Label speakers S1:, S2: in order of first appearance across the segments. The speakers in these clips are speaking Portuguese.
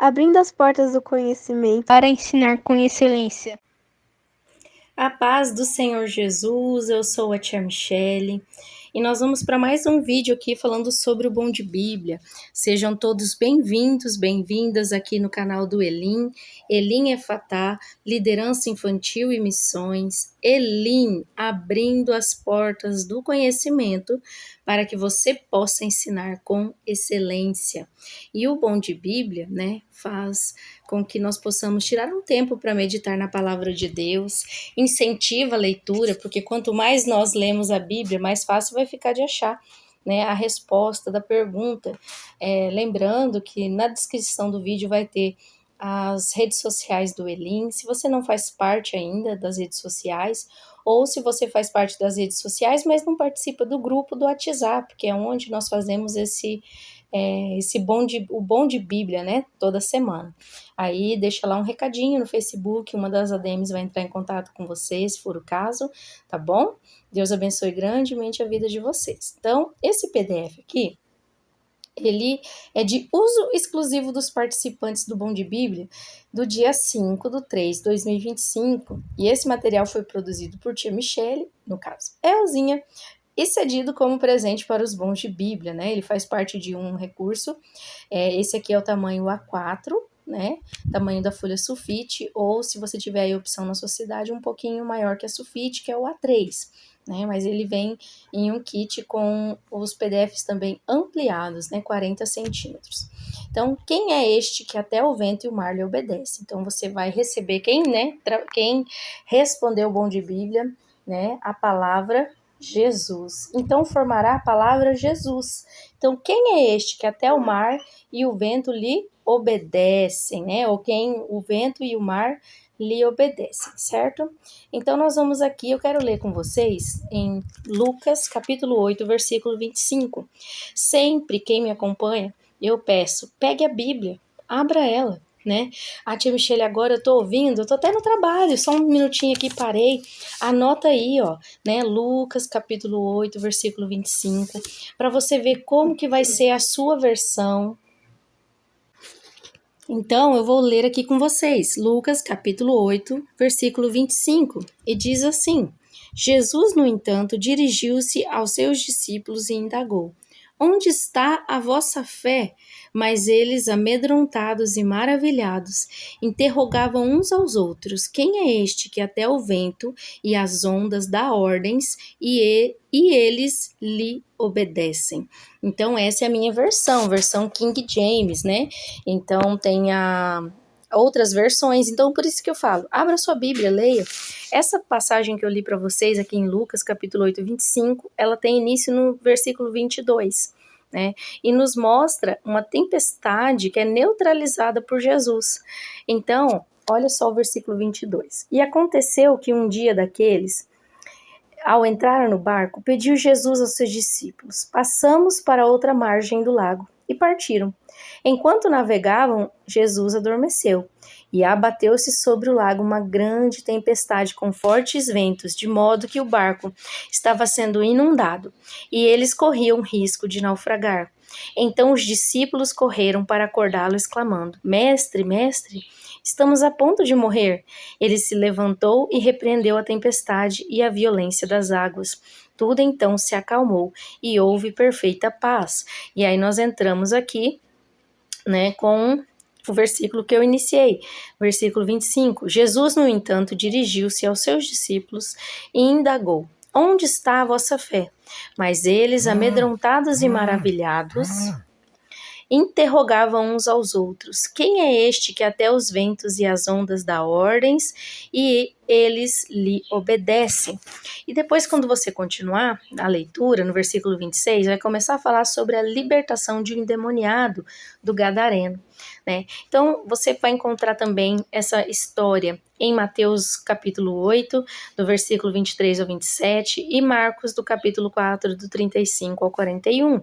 S1: abrindo as portas do conhecimento
S2: para ensinar com excelência.
S3: A paz do Senhor Jesus, eu sou a tia Michele e nós vamos para mais um vídeo aqui falando sobre o Bom de Bíblia. Sejam todos bem-vindos, bem-vindas aqui no canal do Elim, Elim Efatá, Liderança Infantil e Missões, Elim, abrindo as portas do conhecimento para que você possa ensinar com excelência. E o Bom de Bíblia, faz com que nós possamos tirar um tempo para meditar na palavra de Deus, incentiva a leitura, porque quanto mais nós lemos a Bíblia, mais fácil vai ficar de achar a resposta da pergunta. Lembrando que na descrição do vídeo vai ter as redes sociais do Elim, se você não faz parte ainda das redes sociais, ou se você faz parte das redes sociais, mas não participa do grupo do WhatsApp, que é onde nós fazemos o Bom de Bíblia, toda semana. Aí deixa lá um recadinho no Facebook, uma das ADMs vai entrar em contato com vocês, se for o caso, tá bom? Deus abençoe grandemente a vida de vocês. Então, esse PDF aqui, ele é de uso exclusivo dos participantes do Bom de Bíblia do dia 5/3/2025, e esse material foi produzido por tia Michele, no caso Elzinha, e cedido como presente para os Bons de Bíblia, Ele faz parte de um recurso, esse aqui é o tamanho A4, tamanho da folha sulfite, ou se você tiver aí a opção na sua cidade, um pouquinho maior que a sulfite, que é o A3, mas ele vem em um kit com os PDFs também ampliados, 40 centímetros. Então, quem é este que até o vento e o mar lhe obedece? Então, você vai receber, quem respondeu o Bom de Bíblia, a palavra Jesus. Então, formará a palavra Jesus. Então, quem é este que até o mar e o vento lhe obedecem, ou quem o vento e o mar lhe obedecem, certo? Então, nós vamos aqui, eu quero ler com vocês em Lucas, capítulo 8, versículo 25. Sempre quem me acompanha, eu peço, pegue a Bíblia, abra ela, A tia Michele, agora eu tô ouvindo, eu tô até no trabalho, só um minutinho aqui, parei, anota aí, Lucas, capítulo 8, versículo 25, para você ver como que vai ser a sua versão. Então, eu vou ler aqui com vocês, Lucas, capítulo 8, versículo 25, e diz assim: Jesus, no entanto, dirigiu-se aos seus discípulos e indagou: onde está a vossa fé? Mas eles, amedrontados e maravilhados, interrogavam uns aos outros: quem é este que até o vento e as ondas dá ordens e eles lhe obedecem? Então, essa é a minha versão King James, Então, tem outras versões, então por isso que eu falo, abra sua Bíblia, leia. Essa passagem que eu li para vocês aqui em Lucas, capítulo 8, 25, ela tem início no versículo 22, e nos mostra uma tempestade que é neutralizada por Jesus. Então, olha só o versículo 22. E aconteceu que um dia daqueles, ao entrar no barco, pediu Jesus aos seus discípulos: passamos para outra margem do lago. E partiram. Enquanto navegavam, Jesus adormeceu, e abateu-se sobre o lago uma grande tempestade com fortes ventos, de modo que o barco estava sendo inundado, e eles corriam risco de naufragar. Então os discípulos correram para acordá-lo, exclamando: Mestre, mestre, estamos a ponto de morrer. Ele se levantou e repreendeu a tempestade e a violência das águas. Tudo então se acalmou e houve perfeita paz. E aí nós entramos aqui, com o versículo que eu iniciei, versículo 25. Jesus, no entanto, dirigiu-se aos seus discípulos e indagou: onde está a vossa fé? Mas eles, amedrontados e maravilhados, interrogavam uns aos outros: quem é este que até os ventos e as ondas dá ordens e eles lhe obedecem? E depois, quando você continuar a leitura, no versículo 26, vai começar a falar sobre a libertação de um endemoniado do Gadareno, Então, você vai encontrar também essa história em Mateus capítulo 8, do versículo 23 ao 27, e Marcos do capítulo 4, do 35 ao 41.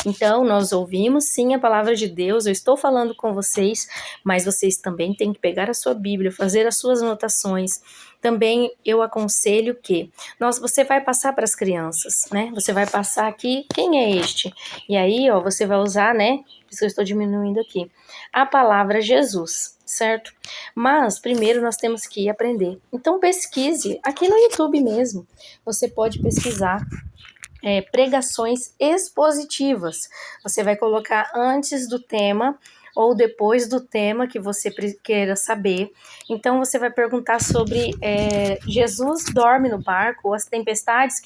S3: Então, nós ouvimos sim a palavra de Deus, eu estou falando com vocês, mas vocês também têm que pegar a sua Bíblia, fazer as suas anotações, também eu aconselho que você vai passar para as crianças, né? Você vai passar aqui, quem é este? E aí, ó, você vai usar, né? Por isso eu estou diminuindo aqui, a palavra Jesus, certo? Mas primeiro nós temos que aprender. Então pesquise aqui no YouTube mesmo. Você pode pesquisar pregações expositivas. Você vai colocar antes do tema ou depois do tema que você queira saber. Então você vai perguntar sobre Jesus dorme no barco, ou as tempestades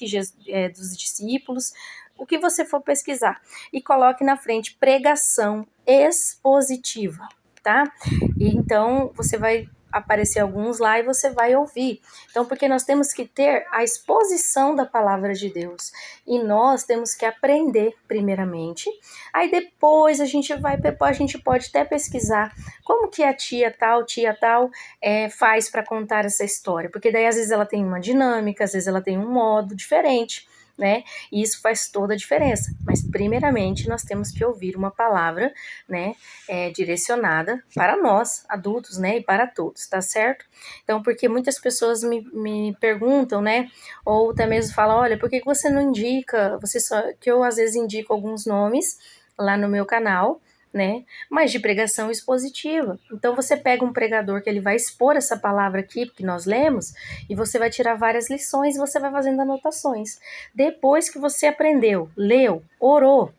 S3: dos discípulos, o que você for pesquisar. E coloque na frente pregação expositiva, tá? E então você vai aparecer alguns lá e você vai ouvir. Então, porque nós temos que ter a exposição da palavra de Deus e nós temos que aprender primeiramente. Aí depois a gente pode até pesquisar como que a tia tal faz para contar essa história, porque daí às vezes ela tem uma dinâmica, às vezes ela tem um modo diferente, né? E isso faz toda a diferença. Mas primeiramente nós temos que ouvir uma palavra, né, direcionada para nós, adultos, né, e para todos, tá certo? Então, porque muitas pessoas me perguntam, né, ou até mesmo falam, olha, por que você não indica, que eu às vezes indico alguns nomes lá no meu canal, né, mas de pregação expositiva. Então você pega um pregador que ele vai expor essa palavra aqui, que nós lemos, e você vai tirar várias lições e você vai fazendo anotações. Depois que você aprendeu, leu, orou,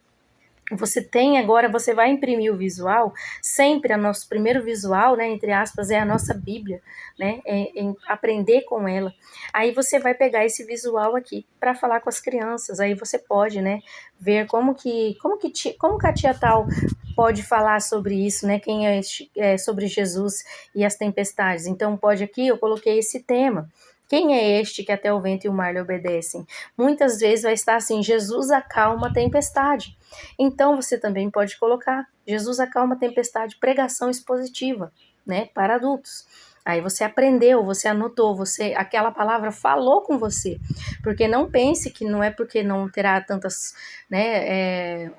S3: você vai imprimir o visual, sempre o nosso primeiro visual, né, entre aspas, é a nossa Bíblia, né, aprender com ela. Aí você vai pegar esse visual aqui para falar com as crianças, aí você pode, né, ver como que a tia tal pode falar sobre isso, né, sobre Jesus e as tempestades. Então pode aqui, eu coloquei esse tema. Quem é este que até o vento e o mar lhe obedecem? Muitas vezes vai estar assim, Jesus acalma a tempestade. Então você também pode colocar, Jesus acalma a tempestade, pregação expositiva, né, para adultos. Aí você aprendeu, você anotou, aquela palavra falou com você. Porque não pense que não é porque não terá tantas, né,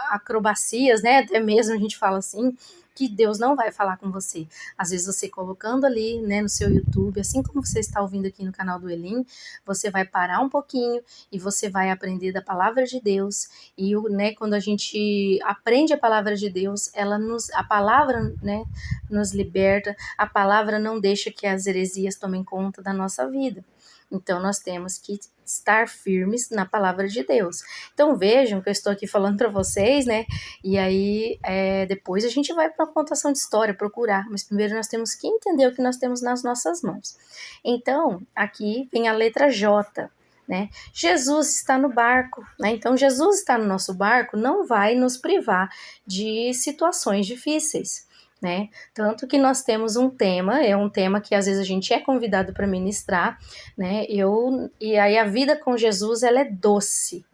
S3: acrobacias, né, até mesmo a gente fala assim, que Deus não vai falar com você. Às vezes você colocando ali, né, no seu YouTube, assim como você está ouvindo aqui no canal do Elim, você vai parar um pouquinho e você vai aprender da palavra de Deus. E, né, quando a gente aprende a palavra de Deus, a palavra, né, nos liberta, a palavra não deixa que as heresias tomem conta da nossa vida. Então, nós temos que estar firmes na palavra de Deus. Então, vejam que eu estou aqui falando para vocês, né? E aí, depois a gente vai para a contação de história, procurar. Mas primeiro nós temos que entender o que nós temos nas nossas mãos. Então, aqui vem a letra J, né? Jesus está no barco, né? Então, Jesus está no nosso barco não vai nos privar de situações difíceis, né? Tanto que nós temos um tema que às vezes a gente é convidado para ministrar, né? E aí a vida com Jesus, ela é doce,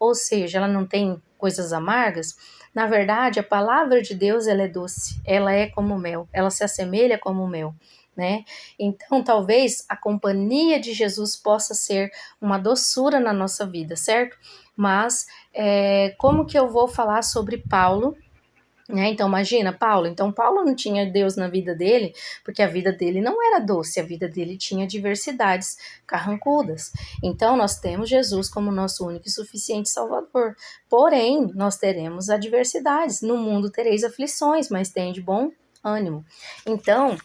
S3: ou seja, ela não tem coisas amargas. Na verdade, a palavra de Deus, ela é doce, ela é como mel, ela se assemelha como mel, né? Então, talvez a companhia de Jesus possa ser uma doçura na nossa vida, certo? Mas, como que eu vou falar sobre Paulo? Né? Então, imagina, Paulo não tinha Deus na vida dele, porque a vida dele não era doce, a vida dele tinha diversidades carrancudas. Então, nós temos Jesus como nosso único e suficiente Salvador. Porém, nós teremos adversidades. No mundo tereis aflições, mas tem de bom ânimo. Então,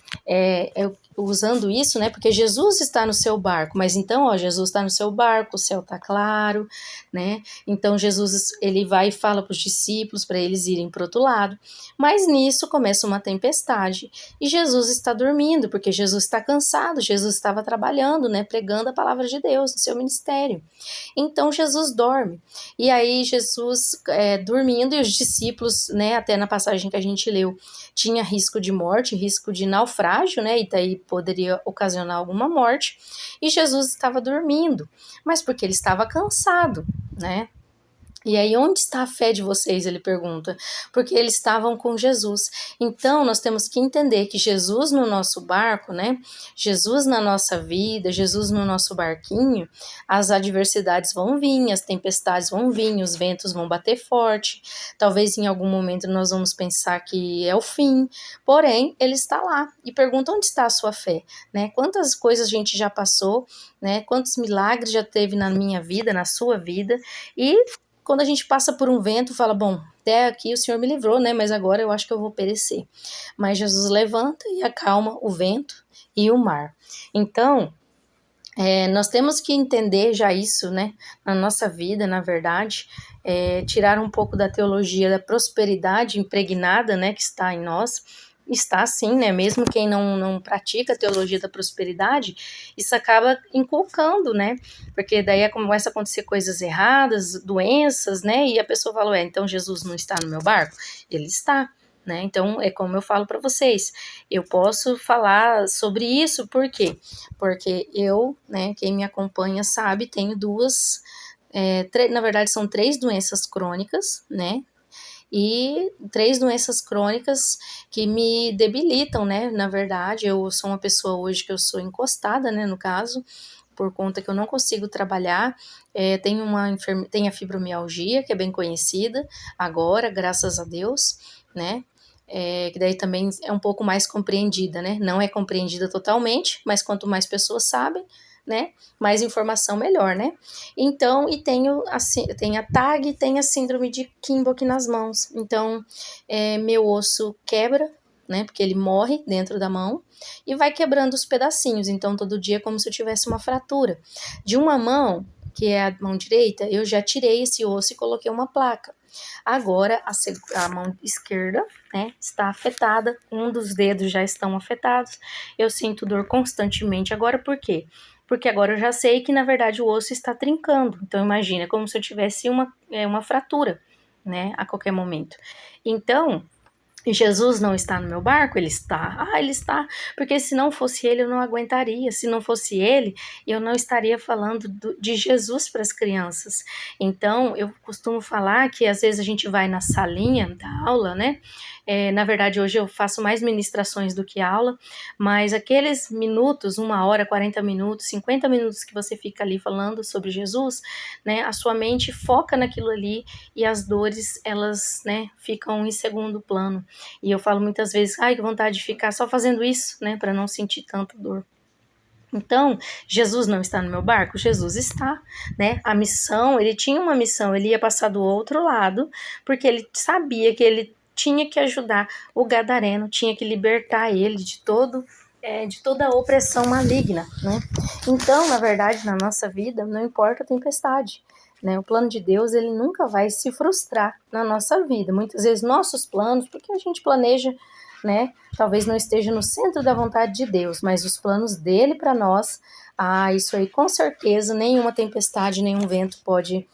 S3: usando isso, né, porque Jesus está no seu barco, mas então, ó, Jesus está no seu barco, o céu está claro, né, então Jesus, ele vai e fala para os discípulos, para eles irem para o outro lado, mas nisso começa uma tempestade, e Jesus está dormindo, porque Jesus está cansado, Jesus estava trabalhando, né, pregando a palavra de Deus no seu ministério, então Jesus dorme, e aí Jesus dormindo, e os discípulos, né, até na passagem que a gente leu, tinha risco de morte, risco de naufrágio, né, e daí poderia ocasionar alguma morte, e Jesus estava dormindo, mas porque ele estava cansado, né, E aí, onde está a fé de vocês? Ele pergunta. Porque eles estavam com Jesus. Então, nós temos que entender que Jesus no nosso barco, né? Jesus na nossa vida, Jesus no nosso barquinho, as adversidades vão vir, as tempestades vão vir, os ventos vão bater forte. Talvez em algum momento nós vamos pensar que é o fim. Porém, ele está lá. E pergunta onde está a sua fé, né? Quantas coisas a gente já passou, né? Quantos milagres já teve na minha vida, na sua vida. E quando a gente passa por um vento, fala, bom, até aqui o Senhor me livrou, né? Mas agora eu acho que eu vou perecer. Mas Jesus levanta e acalma o vento e o mar. Então, nós temos que entender já isso, né? Na nossa vida, na verdade, tirar um pouco da teologia da prosperidade impregnada, né? Que está em nós. Está sim, né? Mesmo quem não pratica a teologia da prosperidade, isso acaba inculcando, né? Porque daí começa a acontecer coisas erradas, doenças, né? E a pessoa fala, então Jesus não está no meu barco? Ele está, né? Então, é como eu falo para vocês, eu posso falar sobre isso, por quê? Porque eu, né, quem me acompanha sabe, tenho na verdade são 3 doenças crônicas, né? E 3 doenças crônicas que me debilitam, né? Na verdade, eu sou uma pessoa hoje que eu sou encostada, né? No caso, por conta que eu não consigo trabalhar. Tenho a fibromialgia, que é bem conhecida agora, graças a Deus, né? Que daí também é um pouco mais compreendida, né? Não é compreendida totalmente, mas quanto mais pessoas sabem, né? Mais informação melhor, né? Então, e tenho a TAG e tenho a síndrome de Kienbock nas mãos. Então, meu osso quebra, né? Porque ele morre dentro da mão e vai quebrando os pedacinhos. Então, todo dia é como se eu tivesse uma fratura. De uma mão, que é a mão direita, eu já tirei esse osso e coloquei uma placa. Agora, a mão esquerda, né, está afetada, um dos dedos já estão afetados, eu sinto dor constantemente. Agora, por quê? Porque agora eu já sei que, na verdade, o osso está trincando. Então, imagina, é como se eu tivesse uma fratura, né, a qualquer momento. Então, Jesus não está no meu barco? Ele está. Ele está. Porque se não fosse ele, eu não aguentaria. Se não fosse ele, eu não estaria falando de Jesus para as crianças. Então, eu costumo falar que às vezes a gente vai na salinha da aula, né? Na verdade, hoje eu faço mais ministrações do que aula, mas aqueles minutos, 1 hora, 40 minutos, 50 minutos que você fica ali falando sobre Jesus, né? A sua mente foca naquilo ali e as dores, elas, né, ficam em segundo plano. E eu falo muitas vezes, que vontade de ficar só fazendo isso, né, para não sentir tanta dor. Então, Jesus não está no meu barco? Jesus está, né? A missão, ele tinha uma missão, ele ia passar do outro lado, porque ele sabia que ele tinha que ajudar o gadareno, tinha que libertar ele de toda a opressão maligna, né? Então, na verdade, na nossa vida, não importa a tempestade, né? O plano de Deus, ele nunca vai se frustrar na nossa vida. Muitas vezes nossos planos, porque a gente planeja, né? Talvez não esteja no centro da vontade de Deus, mas os planos dele para nós, isso aí com certeza nenhuma tempestade, nenhum vento pode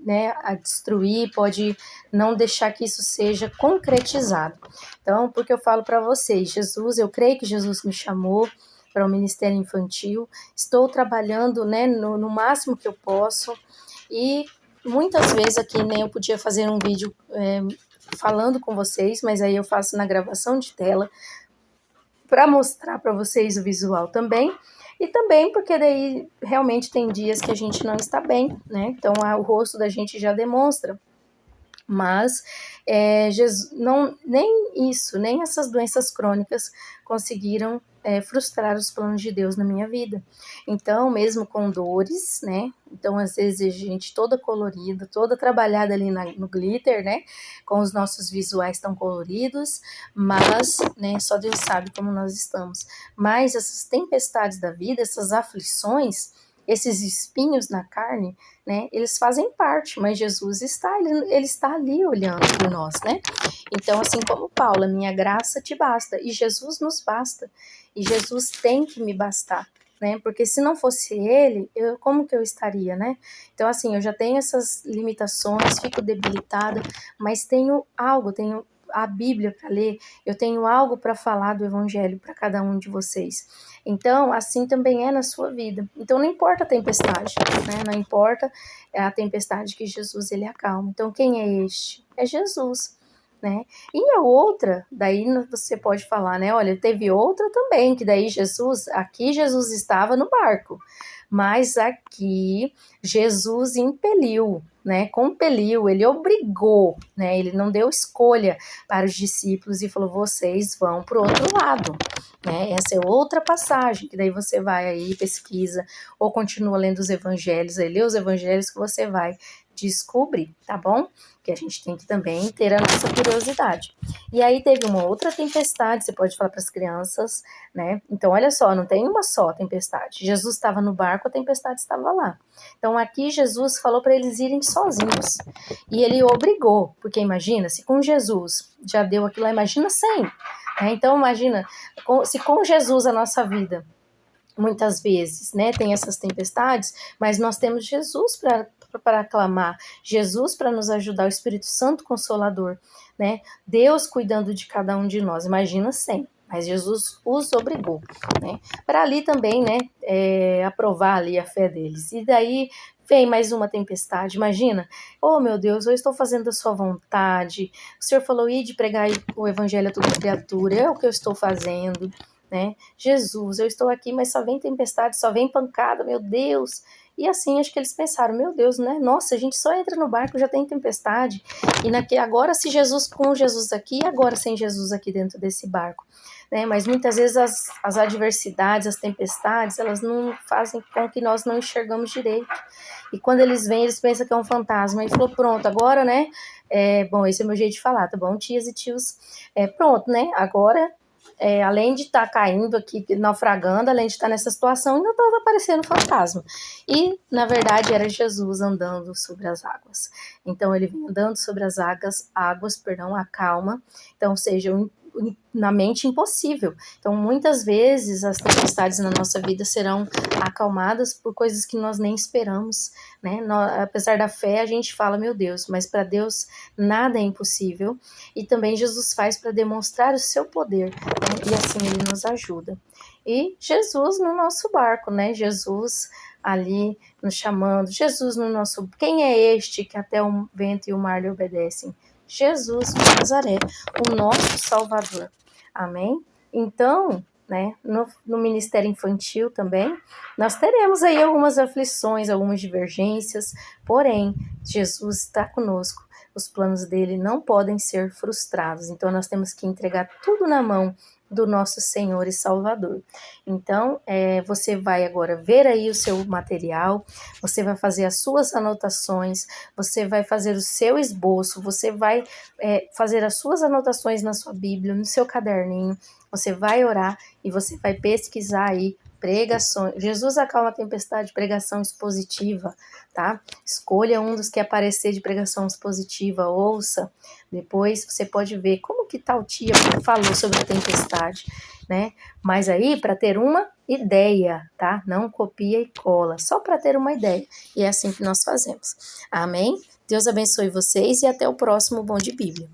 S3: né, a destruir, pode não deixar que isso seja concretizado. Então, porque eu falo para vocês, eu creio que Jesus me chamou para o ministério infantil, estou trabalhando, né, no máximo que eu posso, e muitas vezes aqui, né, eu podia fazer um vídeo falando com vocês, mas aí eu faço na gravação de tela, para mostrar para vocês o visual também, e também porque daí realmente tem dias que a gente não está bem, né? Então o rosto da gente já demonstra. Mas Jesus, nem isso, nem essas doenças crônicas conseguiram frustrar os planos de Deus na minha vida. Então, mesmo com dores, né? Então, às vezes, a gente toda colorida, toda trabalhada ali no glitter, né? Com os nossos visuais tão coloridos, mas, né? Só Deus sabe como nós estamos. Mas essas tempestades da vida, essas aflições, esses espinhos na carne, né, eles fazem parte, mas Jesus ele está ali olhando por nós, né? Então, assim como Paulo, a minha graça te basta, e Jesus nos basta, e Jesus tem que me bastar, né? Porque se não fosse ele, como que eu estaria, né? Então, assim, eu já tenho essas limitações, fico debilitada, mas tenho a Bíblia para ler, eu tenho algo para falar do Evangelho para cada um de vocês. Então, assim também é na sua vida. Então, não importa a tempestade, né? Não importa a tempestade que Jesus, ele acalma. Então, quem é este? É Jesus, né? E a outra, daí você pode falar, né? Olha, teve outra também, que daí aqui Jesus estava no barco, mas aqui Jesus impeliu, né? Compeliu, ele obrigou, né? Ele não deu escolha para os discípulos e falou: vocês vão para o outro lado, né? Essa é outra passagem, que daí você vai aí, pesquisa, ou continua lendo os evangelhos, aí lê os evangelhos que você vai descobrir, tá bom? Que a gente tem que também ter a nossa curiosidade. E aí teve uma outra tempestade, você pode falar para as crianças, né? Então, olha só, não tem uma só tempestade. Jesus estava no barco, a tempestade estava lá. Então, aqui Jesus falou para eles irem sozinhos. E ele obrigou, porque imagina, se com Jesus já deu aquilo lá, imagina sem. Né? Então, imagina, se com Jesus a nossa vida muitas vezes, né, tem essas tempestades, mas nós temos Jesus para aclamar, Jesus para nos ajudar, o Espírito Santo Consolador, né, Deus cuidando de cada um de nós, imagina sem, mas Jesus os obrigou, né, para ali também, né, aprovar ali a fé deles, e daí vem mais uma tempestade, imagina, oh meu Deus, eu estou fazendo a sua vontade, o Senhor falou, ide pregar o evangelho a toda criatura, é o que eu estou fazendo, né? Jesus, eu estou aqui, mas só vem tempestade, só vem pancada, meu Deus. E assim, acho que eles pensaram, meu Deus, né? Nossa, a gente só entra no barco, já tem tempestade. E agora se Jesus com Jesus aqui, agora sem Jesus aqui dentro desse barco. Né? Mas muitas vezes as adversidades, as tempestades, elas não fazem com que nós não enxergamos direito. E quando eles vêm, eles pensam que é um fantasma. E falou, pronto, agora, né? Bom, esse é o meu jeito de falar, tá bom, tias e tios? Pronto, né? Agora além de estar caindo aqui, naufragando, além de estar nessa situação, ainda estava aparecendo fantasma. E, na verdade, era Jesus andando sobre as águas. Então, ele vem andando sobre as águas, a calma. Então, ou seja, na mente impossível. Então, muitas vezes, as tempestades na nossa vida serão acalmadas por coisas que nós nem esperamos, né? Apesar da fé, a gente fala, meu Deus, mas para Deus nada é impossível. E também Jesus faz para demonstrar o seu poder, né? E assim ele nos ajuda. E Jesus no nosso barco, né? Jesus ali nos chamando, Jesus no nosso... Quem é este que até o vento e o mar lhe obedecem? Jesus de Nazaré, o nosso Salvador. Amém? Então, né, no ministério infantil também, nós teremos aí algumas aflições, algumas divergências, porém, Jesus está conosco. Os planos dele não podem ser frustrados. Então, nós temos que entregar tudo na mão do nosso Senhor e Salvador. Então, você vai agora ver aí o seu material, você vai fazer as suas anotações, você vai fazer o seu esboço, você vai fazer as suas anotações na sua Bíblia, no seu caderninho, você vai orar e você vai pesquisar aí pregações. Jesus acalma a tempestade, pregação expositiva, tá? Escolha um dos que aparecer de pregação expositiva, ouça. Depois você pode ver como que tal tia falou sobre a tempestade, né? Mas aí para ter uma ideia, tá? Não copia e cola, só para ter uma ideia. E é assim que nós fazemos. Amém? Deus abençoe vocês e até o próximo Bom de Bíblia.